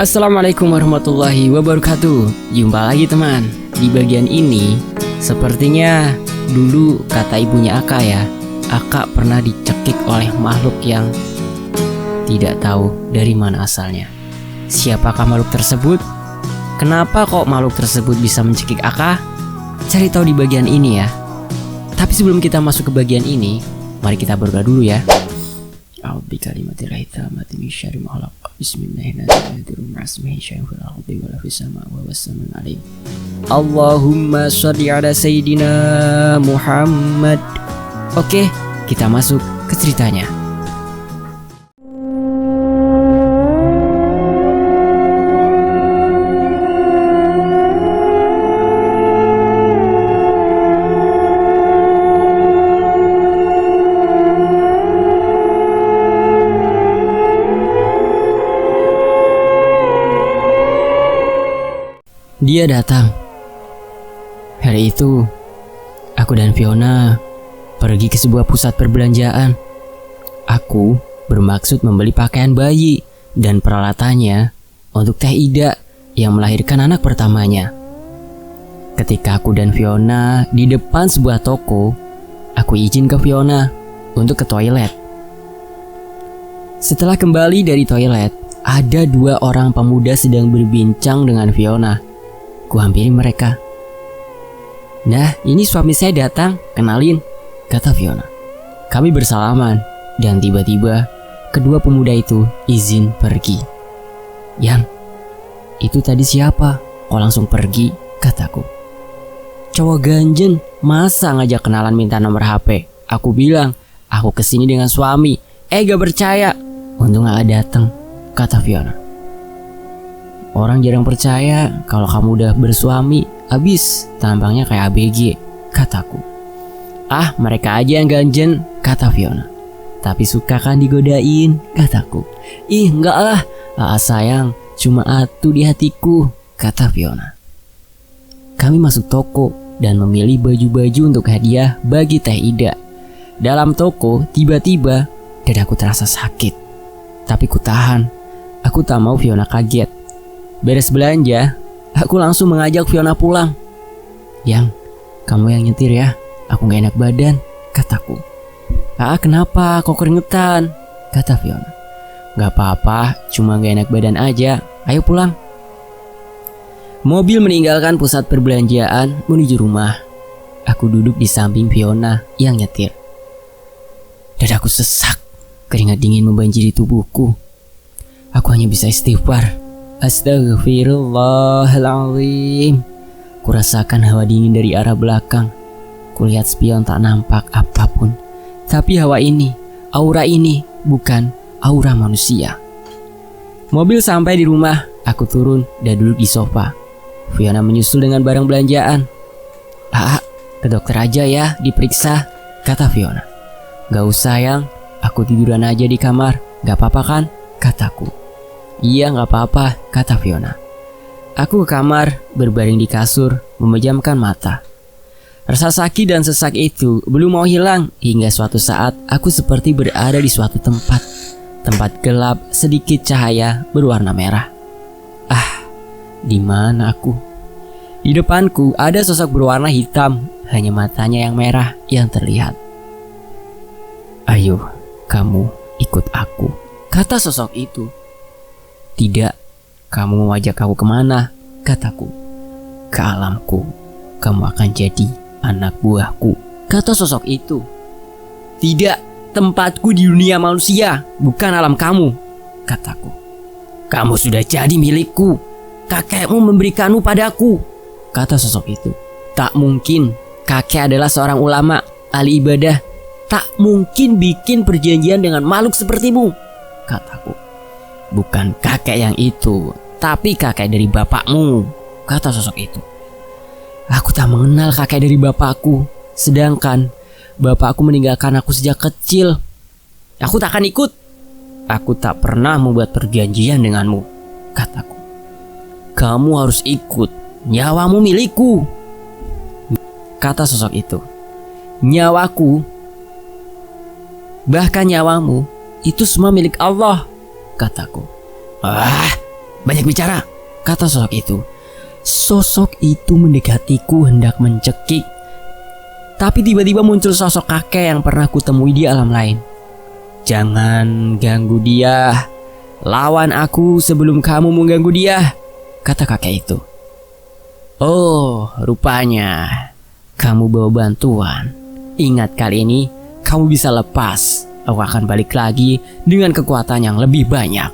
Assalamualaikum warahmatullahi wabarakatuh. Jumpa lagi teman. Di bagian ini sepertinya dulu kata ibunya Aka ya, Aka pernah dicekik oleh makhluk yang tidak tahu dari mana asalnya. Siapakah makhluk tersebut? Kenapa kok makhluk tersebut bisa mencekik Aka? Cari tahu di bagian ini ya. Tapi sebelum kita masuk ke bagian ini, mari kita berdoa dulu ya. A'udzu bikalimatillahi tammati min syarri ma khalaq. Bismillahirrahmanirrahim. Allahumma shalli ala sayyidina Muhammad. Oke, kita masuk ke ceritanya. Dia datang. Hari itu, aku dan Fiona pergi ke sebuah pusat perbelanjaan. Aku bermaksud membeli pakaian bayi dan peralatannya untuk Teh Ida yang melahirkan anak pertamanya. Ketika aku dan Fiona di depan sebuah toko, aku izin ke Fiona untuk ke toilet. Setelah kembali dari toilet, ada dua orang pemuda sedang berbincang dengan Fiona. Ku hampiri mereka. Nah, ini suami saya datang, kenalin, kata Fiona. Kami bersalaman dan tiba-tiba kedua pemuda itu izin pergi. Yang, itu tadi siapa? Kok langsung pergi? Kataku. Cowok ganjen, masa ngajak kenalan minta nomor HP? Aku bilang, aku kesini dengan suami. Gak percaya. Untung gak datang, kata Fiona. Orang jarang percaya kalau kamu udah bersuami, abis tampangnya kayak ABG, kataku. Ah, mereka aja yang ganjen, kata Fiona. Tapi suka kan digodain, kataku. Ih, enggak lah, sayang, cuma atu di hatiku, kata Fiona. Kami masuk toko dan memilih baju-baju untuk hadiah bagi Teh Ida. Dalam toko, tiba-tiba dadaku terasa sakit. Tapi ku tahan, aku tak mau Fiona kaget. Beres belanja, aku langsung mengajak Fiona pulang. Yang, kamu yang nyetir ya, aku gak enak badan, kataku. Kenapa, kok keringetan, kata Fiona. Gak apa-apa, cuma gak enak badan aja, ayo pulang. Mobil meninggalkan pusat perbelanjaan menuju rumah. Aku duduk di samping Fiona yang nyetir. Dadaku sesak, keringat dingin membanjiri tubuhku. Aku hanya bisa istighfar. Astagfirullahaladzim. Kurasakan hawa dingin dari arah belakang. Kulihat spion tak nampak apapun. Tapi hawa ini, aura ini bukan aura manusia. Mobil sampai di rumah. Aku turun dan duduk di sofa. Fiona menyusul dengan barang belanjaan. Ke dokter aja ya, diperiksa, kata Fiona. Gak usah yang, aku tiduran aja di kamar. Gak apa-apa kan, kataku. Iya gak apa-apa, kata Fiona. Aku ke kamar, berbaring di kasur, memejamkan mata. Rasa sakit dan sesak itu belum mau hilang. Hingga suatu saat aku seperti berada di suatu tempat. Tempat gelap, sedikit cahaya berwarna merah. Di mana aku? Di depanku ada sosok berwarna hitam. Hanya matanya yang merah yang terlihat. Ayo, kamu ikut aku, kata sosok itu. Tidak, kamu mau ajak aku kemana? Kataku. Ke alamku, kamu akan jadi anak buahku, kata sosok itu. Tidak, tempatku di dunia manusia, bukan alam kamu, kataku. Kamu sudah jadi milikku, kakekmu memberikanmu padaku, kata sosok itu. Tak mungkin, kakek adalah seorang ulama, ahli ibadah. Tak mungkin bikin perjanjian dengan makhluk sepertimu, kataku. Bukan kakek yang itu, tapi kakek dari bapakmu, kata sosok itu. Aku tak mengenal kakek dari bapakku, sedangkan bapakku meninggalkan aku sejak kecil. Aku tak akan ikut. Aku tak pernah membuat perjanjian denganmu, kataku. Kamu harus ikut, nyawamu milikku, kata sosok itu. Nyawaku, bahkan nyawamu, itu semua milik Allah, kataku. banyak bicara, kata sosok itu. Sosok itu mendekatiku hendak mencekik. Tapi tiba-tiba muncul sosok kakek yang pernah kutemui di alam lain. Jangan ganggu dia. Lawan aku sebelum kamu mengganggu dia, kata kakek itu. Oh, rupanya kamu bawa bantuan. Ingat, kali ini kamu bisa lepas. Aku akan balik lagi dengan kekuatan yang lebih banyak.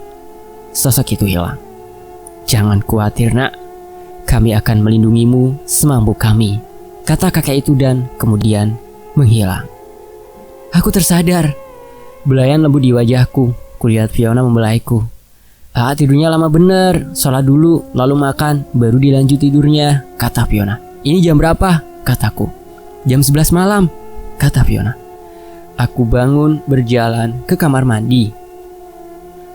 Sosok itu hilang. Jangan khawatir, nak. Kami akan melindungimu semampu kami, kata kakek itu dan kemudian menghilang. Aku tersadar. Belayan lembut di wajahku. Kulihat Fiona membelaiku. Tidurnya lama bener. Sholat dulu, lalu makan, baru dilanjut tidurnya, kata Fiona. Ini jam berapa? Kataku. Jam 11 malam, kata Fiona. Aku bangun berjalan ke kamar mandi.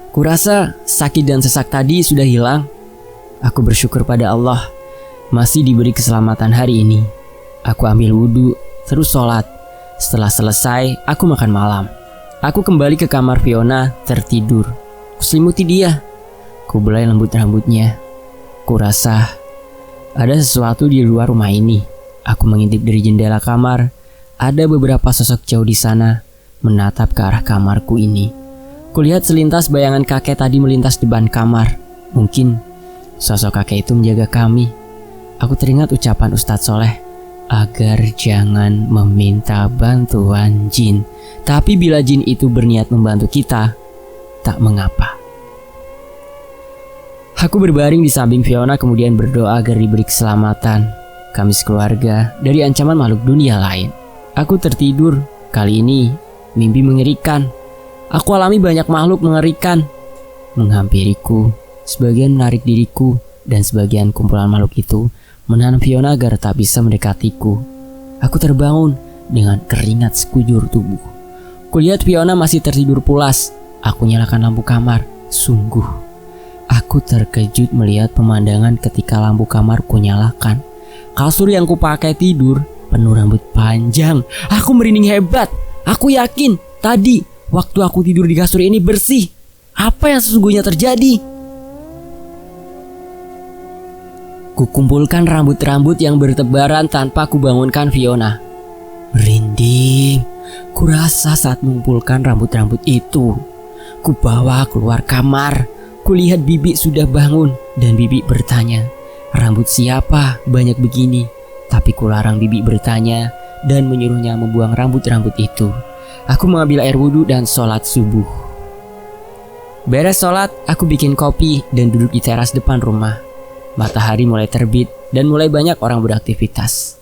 Kurasa sakit dan sesak tadi sudah hilang. Aku bersyukur pada Allah masih diberi keselamatan hari ini. Aku ambil wudhu, terus sholat. Setelah selesai, aku makan malam. Aku kembali ke kamar Fiona, tertidur. Kuselimuti dia. Kubelai lembut rambutnya. Kurasa ada sesuatu di luar rumah ini. Aku mengintip dari jendela kamar. Ada beberapa sosok jauh di sana menatap ke arah kamarku ini. Kulihat selintas bayangan kakek tadi melintas di depan kamar. Mungkin sosok kakek itu menjaga kami. Aku teringat ucapan Ustadz Soleh agar jangan meminta bantuan jin. Tapi bila jin itu berniat membantu kita, tak mengapa. Aku berbaring di samping Fiona kemudian berdoa agar diberi keselamatan kami sekeluarga dari ancaman makhluk dunia lain. Aku tertidur. Kali ini mimpi mengerikan. Aku alami banyak makhluk mengerikan menghampiriku. Sebagian menarik diriku dan sebagian kumpulan makhluk itu menahan Fiona agar tak bisa mendekatiku. Aku terbangun dengan keringat sekujur tubuh. Kulihat Fiona masih tertidur pulas. Aku nyalakan lampu kamar. Sungguh, aku terkejut melihat pemandangan ketika lampu kamar ku nyalakan. Kasur yang kupakai tidur penuh rambut panjang. Aku merinding hebat. Aku yakin tadi waktu aku tidur di kasur ini bersih. Apa yang sesungguhnya terjadi? Kukumpulkan rambut-rambut yang bertebaran tanpa kubangunkan Fiona. Merinding. Kurasa saat mengumpulkan rambut-rambut itu. Kubawa keluar kamar. Kulihat Bibi sudah bangun dan Bibi bertanya, rambut siapa banyak begini? Tapi kularang Bibi bertanya dan menyuruhnya membuang rambut-rambut itu. Aku mengambil air wudhu dan sholat subuh. Beres sholat, aku bikin kopi dan duduk di teras depan rumah. Matahari mulai terbit dan mulai banyak orang beraktivitas.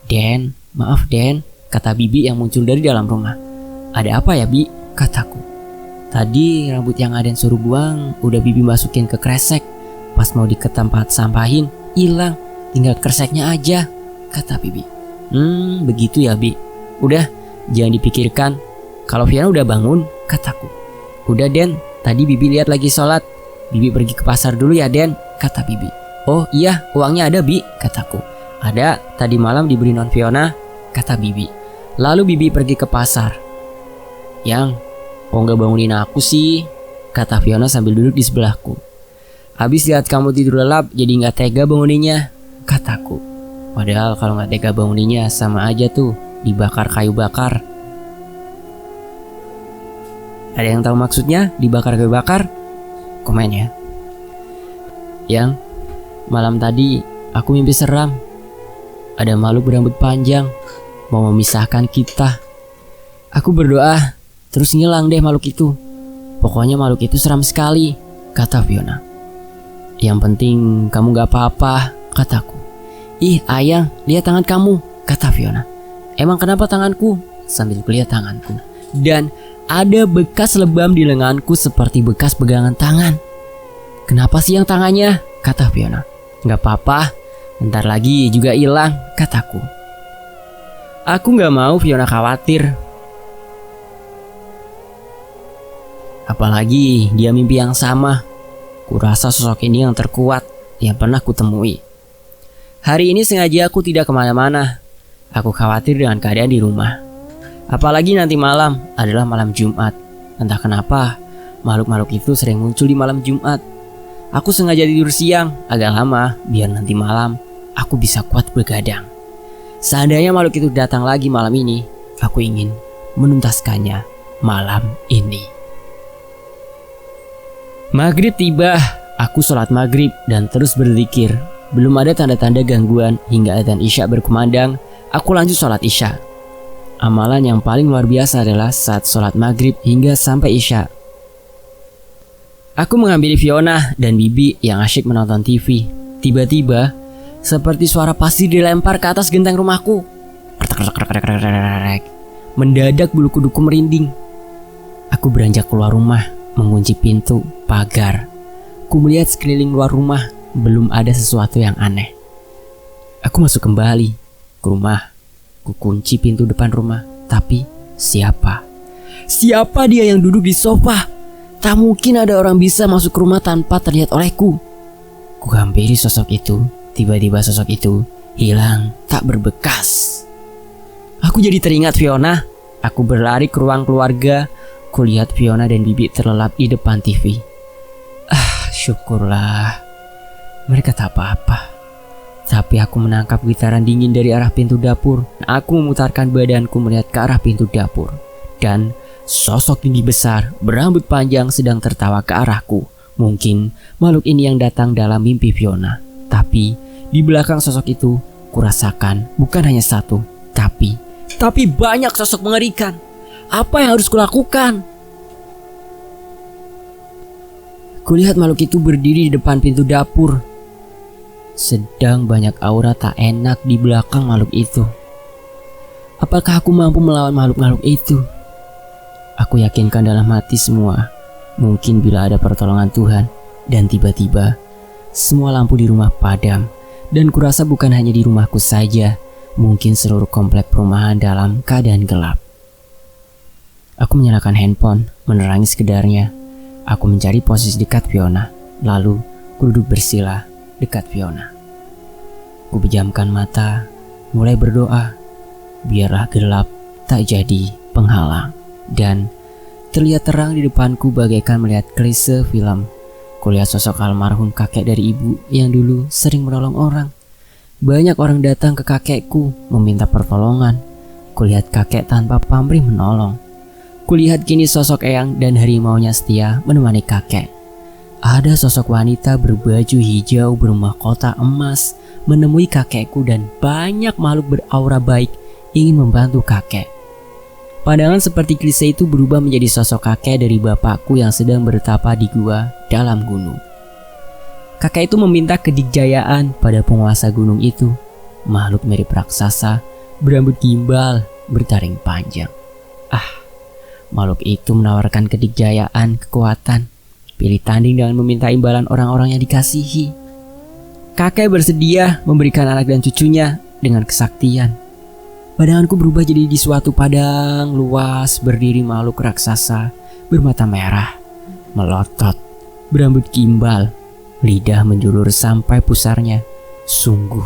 Den, maaf Den, kata Bibi yang muncul dari dalam rumah. Ada apa ya Bi? Kataku. Tadi rambut yang Aden suruh buang udah Bibi masukin ke kresek. Pas mau di tempat sampahin, hilang. Tinggal kreseknya aja, kata Bibi. Begitu ya Bi. Udah, jangan dipikirkan. Kalau Fiona udah bangun, kataku. Udah Den, tadi Bibi lihat lagi sholat. Bibi pergi ke pasar dulu ya Den, kata Bibi. Oh iya, uangnya ada Bi, kataku. Ada, tadi malam diberi non Fiona, kata Bibi. Lalu Bibi pergi ke pasar. Yang, kok gak bangunin aku sih, kata Fiona sambil duduk di sebelahku. Habis lihat kamu tidur lelap jadi gak tega banguninnya, kataku. Padahal kalau gak tega banguninnya sama aja tuh dibakar kayu bakar. Ada yang tahu maksudnya dibakar kayu bakar? Komen ya. Yang, malam tadi aku mimpi seram. Ada makhluk berambut panjang mau memisahkan kita. Aku berdoa, terus ngilang deh makhluk itu. Pokoknya makhluk itu seram sekali, kata Fiona. Yang penting kamu gak apa-apa, kataku. Ih Ayang, lihat tangan kamu, kata Fiona. Emang kenapa tanganku? Sambil kulihat tanganku. Dan ada bekas lebam di lenganku seperti bekas pegangan tangan. Kenapa sih yang tangannya? Kata Fiona. Gak apa-apa, bentar lagi juga hilang, kataku. Aku gak mau Fiona khawatir. Apalagi dia mimpi yang sama. Kurasa sosok ini yang terkuat yang pernah kutemui. Hari ini sengaja aku tidak kemana-mana. Aku khawatir dengan keadaan di rumah. Apalagi nanti malam adalah malam Jumat. Entah kenapa makhluk-makhluk itu sering muncul di malam Jumat. Aku sengaja tidur siang agak lama biar nanti malam aku bisa kuat begadang. Seandainya makhluk itu datang lagi malam ini, aku ingin menuntaskannya malam ini. Maghrib tiba, aku sholat maghrib dan terus berzikir. Belum ada tanda-tanda gangguan hingga adzan isya berkumandang, aku lanjut sholat isya. Amalan yang paling luar biasa adalah saat sholat maghrib hingga sampai isya. Aku menghampiri Fiona dan Bibi yang asyik menonton TV. Tiba-tiba, seperti suara pasir dilempar ke atas genteng rumahku. Mendadak bulu kuduku merinding. Aku beranjak keluar rumah, mengunci pintu, pagar. Ku melihat sekeliling luar rumah, belum ada sesuatu yang aneh. Aku masuk kembali ke rumah. Ku kunci pintu depan rumah. Tapi siapa? Siapa dia yang duduk di sofa? Tak mungkin ada orang bisa masuk ke rumah tanpa terlihat olehku. Ku hampiri sosok itu. Tiba-tiba sosok itu hilang tak berbekas. Aku jadi teringat Fiona. Aku berlari ke ruang keluarga. Kulihat Fiona dan Bibi terlelap di depan TV. Syukurlah mereka tak apa-apa. Tapi aku menangkap getaran dingin dari arah pintu dapur. Aku memutarkan badanku melihat ke arah pintu dapur. Dan sosok tinggi besar berambut panjang sedang tertawa ke arahku. Mungkin makhluk ini yang datang dalam mimpi Fiona. Tapi di belakang sosok itu kurasakan bukan hanya satu, tapi banyak sosok mengerikan. Apa yang harus kulakukan? Kulihat makhluk itu berdiri di depan pintu dapur. Sedang banyak aura tak enak di belakang makhluk itu. Apakah aku mampu melawan makhluk-makhluk itu? Aku yakinkan dalam hati semua. Mungkin bila ada pertolongan Tuhan. Dan tiba-tiba semua lampu di rumah padam. Dan kurasa bukan hanya di rumahku saja. Mungkin seluruh komplek perumahan dalam keadaan gelap. Aku menyalakan handphone, menerangi sekedarnya. Aku mencari posisi dekat Fiona. Lalu ku duduk bersila dekat Fiona. Ku pejamkan mata, mulai berdoa. Biarlah gelap tak jadi penghalang. Dan terlihat terang di depanku bagaikan melihat klise film. Kulihat sosok almarhum kakek dari ibu yang dulu sering menolong orang. Banyak orang datang ke kakekku meminta pertolongan. Kulihat kakek tanpa pamrih menolong. Kulihat kini sosok eyang dan harimaunya setia menemani kakek. Ada sosok wanita berbaju hijau bermahkota emas menemui kakekku dan banyak makhluk beraura baik ingin membantu kakek. Pandangan seperti klise itu berubah menjadi sosok kakek dari bapakku yang sedang bertapa di gua dalam gunung. Kakek itu meminta kedikjayaan pada penguasa gunung itu. Makhluk mirip raksasa, berambut gimbal, bertaring panjang. Makhluk itu menawarkan kedikjayaan, kekuatan. Pilih tanding dengan meminta imbalan orang-orang yang dikasihi. Kakek bersedia memberikan anak dan cucunya dengan kesaktian. Pandanganku berubah jadi di suatu padang luas berdiri makhluk raksasa bermata merah, melotot, berambut gimbal, lidah menjulur sampai pusarnya. Sungguh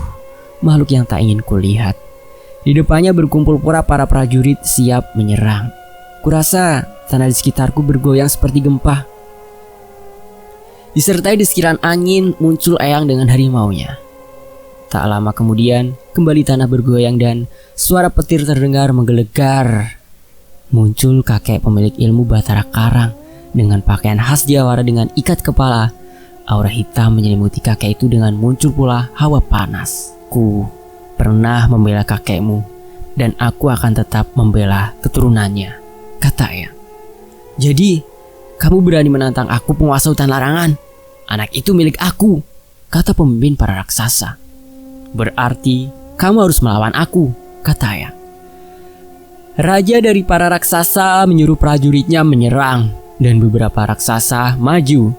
makhluk yang tak ingin kulihat. Di depannya berkumpul pula para prajurit siap menyerang. Kurasa tanah di sekitarku bergoyang seperti gempa. Disertai desiran angin muncul eyang dengan harimaunya. Tak lama kemudian kembali tanah bergoyang dan suara petir terdengar menggelegar. Muncul kakek pemilik ilmu Batara Karang dengan pakaian khas Jawara dengan ikat kepala. Aura hitam menyelimuti kakek itu dengan muncul pula hawa panas. Ku pernah membela kakekmu dan aku akan tetap membela keturunannya, kata eyang. Jadi kamu berani menantang aku penguasa hutan larangan? Anak itu milik aku, kata pemimpin para raksasa. Berarti kamu harus melawan aku, kata eyang. Raja dari para raksasa menyuruh prajuritnya menyerang dan beberapa raksasa maju.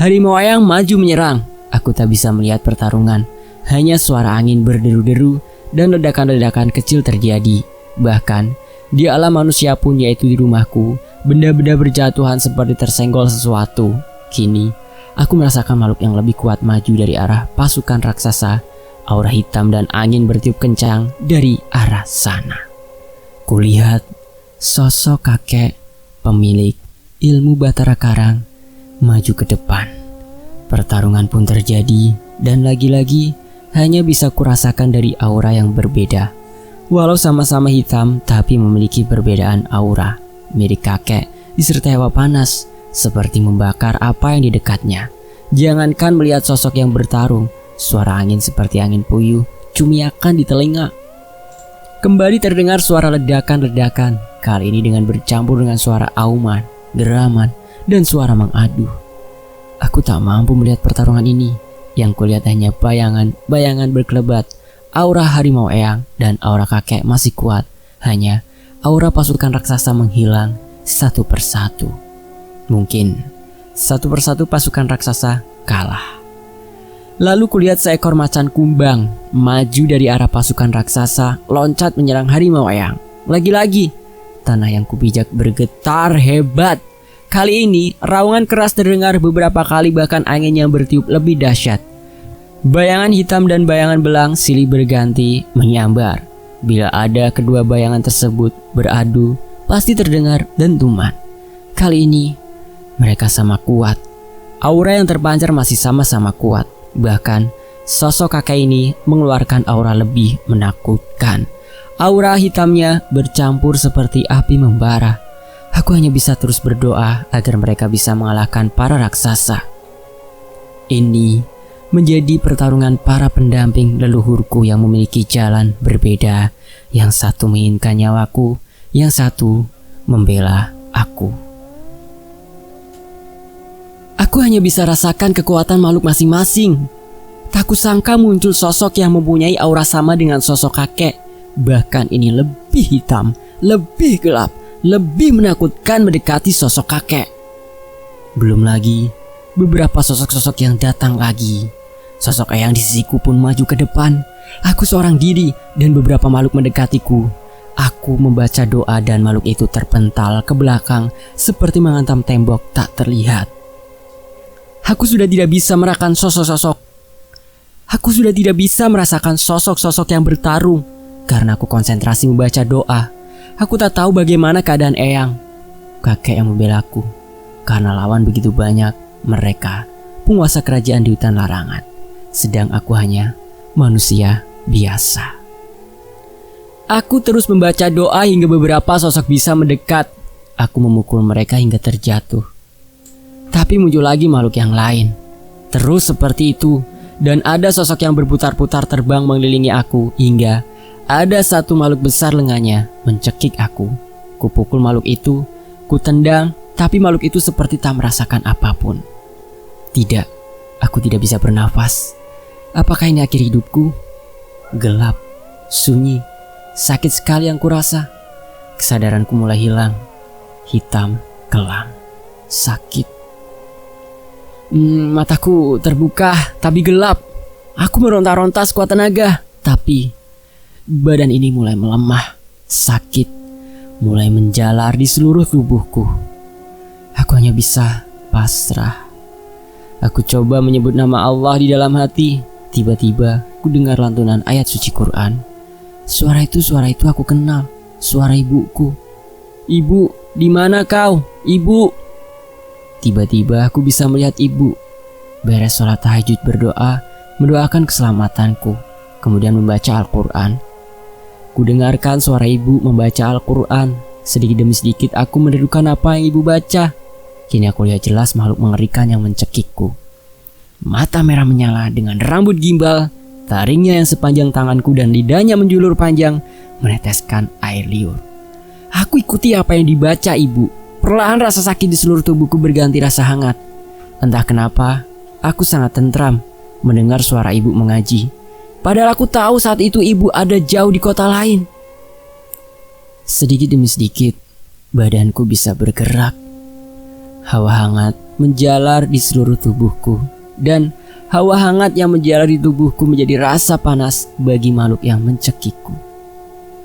Harimau eyang maju menyerang. Aku tak bisa melihat pertarungan. Hanya suara angin berderu-deru dan ledakan-ledakan kecil terjadi. Bahkan di alam manusia pun, yaitu di rumahku, benda-benda berjatuhan seperti tersenggol sesuatu. Kini aku merasakan makhluk yang lebih kuat maju dari arah pasukan raksasa. Aura hitam dan angin bertiup kencang dari arah sana. Kulihat sosok kakek pemilik ilmu Batara Karang maju ke depan. Pertarungan pun terjadi dan lagi-lagi hanya bisa kurasakan dari aura yang berbeda. Walau sama-sama hitam tapi memiliki perbedaan aura. Mirip kakek disertai hawa panas seperti membakar apa yang di dekatnya. Jangankan melihat sosok yang bertarung, suara angin seperti angin puyuh cumiakan di telinga. Kembali terdengar suara ledakan-ledakan, kali ini dengan bercampur dengan suara auman, geraman, dan suara mengadu. Aku tak mampu melihat pertarungan ini. Yang kulihat hanya bayangan berkelebat. Aura harimau Eyang dan aura kakek masih kuat. Hanya aura pasukan raksasa menghilang satu persatu. Mungkin satu persatu pasukan raksasa kalah. Lalu kulihat seekor macan kumbang maju dari arah pasukan raksasa, loncat menyerang harimau Eyang. Lagi-lagi tanah yang kupijak bergetar hebat. Kali ini raungan keras terdengar beberapa kali, bahkan angin yang bertiup lebih dahsyat. Bayangan hitam dan bayangan belang silih berganti menyambar. Bila ada kedua bayangan tersebut beradu, pasti terdengar dentuman. Kali ini mereka sama kuat. Aura yang terpancar masih sama-sama kuat. Bahkan sosok kakek ini mengeluarkan aura lebih menakutkan. Aura hitamnya bercampur seperti api membara. Aku hanya bisa terus berdoa agar mereka bisa mengalahkan para raksasa. Ini menjadi pertarungan para pendamping leluhurku yang memiliki jalan berbeda. Yang satu menginginkan nyawaku, yang satu membela aku. Aku hanya bisa rasakan kekuatan makhluk masing-masing. Tak kusangka muncul sosok yang mempunyai aura sama dengan sosok kakek. Bahkan ini lebih hitam, lebih gelap, lebih menakutkan mendekati sosok kakek. Belum lagi beberapa sosok-sosok yang datang lagi. Sosok Eyang di sisiku pun maju ke depan. Aku seorang diri dan beberapa makhluk mendekatiku. Aku membaca doa dan makhluk itu terpental ke belakang seperti menghantam tembok tak terlihat. Aku sudah tidak bisa merasakan sosok-sosok. Aku sudah tidak bisa merasakan sosok-sosok yang bertarung karena aku konsentrasi membaca doa. Aku tak tahu bagaimana keadaan Eyang, kakek yang membelaku, karena lawan begitu banyak. Mereka penguasa kerajaan di hutan larangan, sedang aku hanya manusia biasa. Aku terus membaca doa hingga beberapa sosok bisa mendekat. Aku memukul mereka hingga terjatuh. Tapi muncul lagi makhluk yang lain. Terus seperti itu, dan ada sosok yang berputar-putar terbang mengelilingi aku hingga ada satu makhluk besar lengannya mencekik aku. Kupukul makhluk itu, kutendang, tapi makhluk itu seperti tak merasakan apapun. Tidak, aku tidak bisa bernafas. Apakah ini akhir hidupku? Gelap, sunyi, sakit sekali yang kurasa. Kesadaranku mulai hilang. Hitam, kelam, sakit. Mataku terbuka tapi gelap. Aku meronta-ronta sekuat tenaga, tapi badan ini mulai melemah. Sakit mulai menjalar di seluruh tubuhku. Aku hanya bisa pasrah. Aku coba menyebut nama Allah di dalam hati. Tiba-tiba ku dengar lantunan ayat suci Quran. Suara itu aku kenal. Suara ibuku. Ibu, di mana kau? Ibu. Tiba-tiba aku bisa melihat ibu beres sholat tahajud, berdoa, mendoakan keselamatanku, kemudian membaca Al-Quran. Ku dengarkan suara ibu membaca Al-Quran. Sedikit demi sedikit aku menirukan apa yang ibu baca. Kini aku lihat jelas makhluk mengerikan yang mencekikku. Mata merah menyala dengan rambut gimbal, taringnya yang sepanjang tanganku dan lidahnya menjulur panjang, meneteskan air liur. Aku ikuti apa yang dibaca ibu. Perlahan rasa sakit di seluruh tubuhku berganti rasa hangat. Entah kenapa, aku sangat tentram mendengar suara ibu mengaji. Padahal aku tahu saat itu ibu ada jauh di kota lain. Sedikit demi sedikit, badanku bisa bergerak. Hawa hangat menjalar di seluruh tubuhku. Dan hawa hangat yang menjalar di tubuhku menjadi rasa panas bagi makhluk yang mencekikku.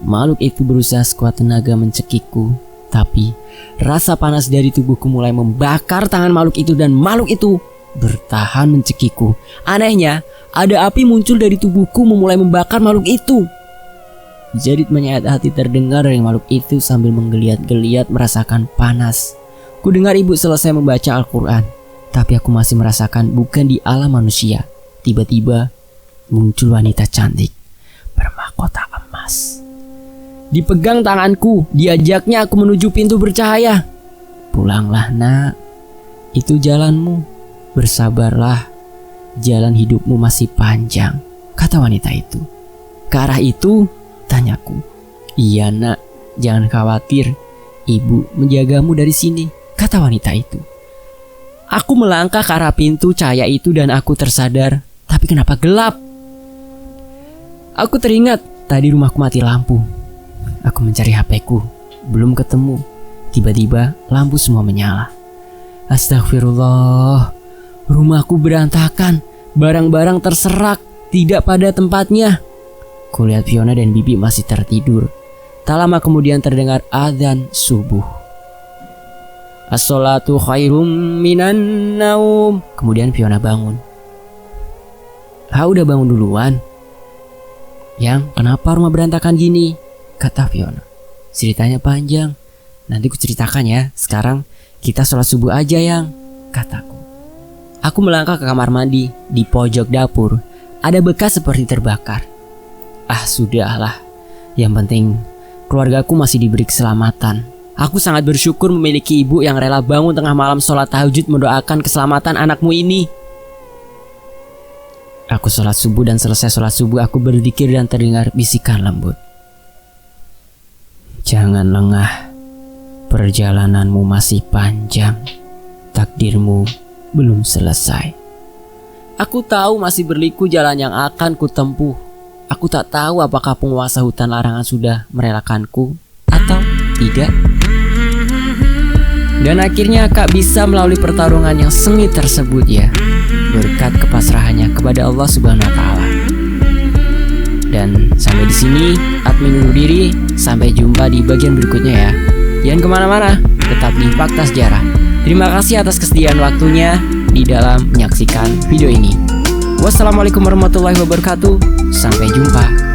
Makhluk itu berusaha sekuat tenaga mencekikku, tapi rasa panas dari tubuhku mulai membakar tangan makhluk itu dan makhluk itu bertahan mencekikku. Anehnya, ada api muncul dari tubuhku memulai membakar makhluk itu. Jerit menyayat hati terdengar dari makhluk itu sambil menggeliat-geliat merasakan panas. Ku dengar ibu selesai membaca Al-Quran. Tapi aku masih merasakan bukan di alam manusia. Tiba-tiba muncul wanita cantik bermahkota emas. Dipegang tanganku, diajaknya aku menuju pintu bercahaya. Pulanglah nak, itu jalanmu. Bersabarlah, jalan hidupmu masih panjang, kata wanita itu. Ke arah itu, tanyaku. Iya nak, jangan khawatir, ibu menjagamu dari sini, kata wanita itu. Aku melangkah ke arah pintu cahaya itu dan aku tersadar, tapi kenapa gelap? Aku teringat, tadi rumahku mati lampu. Aku mencari HP-ku, belum ketemu. Tiba-tiba lampu semua menyala. Astagfirullah, rumahku berantakan, barang-barang terserak, tidak pada tempatnya. Kulihat Fiona dan Bibi masih tertidur. Tak lama kemudian terdengar adzan subuh. As-sholatu khairum minan naum. Kemudian Fiona bangun. Udah bangun duluan? Yang, kenapa rumah berantakan gini? Kata Fiona. Ceritanya panjang, nanti ku ceritakan ya. Sekarang kita sholat subuh aja yang, kataku. Aku melangkah ke kamar mandi. Di pojok dapur ada bekas seperti terbakar. Sudahlah. Yang penting keluargaku masih diberi keselamatan. Aku sangat bersyukur memiliki ibu yang rela bangun tengah malam sholat tahajud mendoakan keselamatan anakmu ini. Aku sholat subuh dan selesai sholat subuh aku berzikir dan terdengar bisikan lembut. Jangan lengah, perjalananmu masih panjang, takdirmu belum selesai. Aku tahu masih berliku jalan yang akan kutempuh. Aku tak tahu apakah penguasa hutan larangan sudah merelakanku atau tidak. Dan akhirnya Kak bisa melalui pertarungan yang sengit tersebut ya, berkat kepasrahannya kepada Allah Subhanahu wa taala. Dan sampai di sini admin undur diri, sampai jumpa di bagian berikutnya ya. Jangan kemana-mana, tetap di Fakta Sejarah. Terima kasih atas kesediaan waktunya di dalam menyaksikan video ini. Wassalamualaikum warahmatullahi wabarakatuh. Sampai jumpa.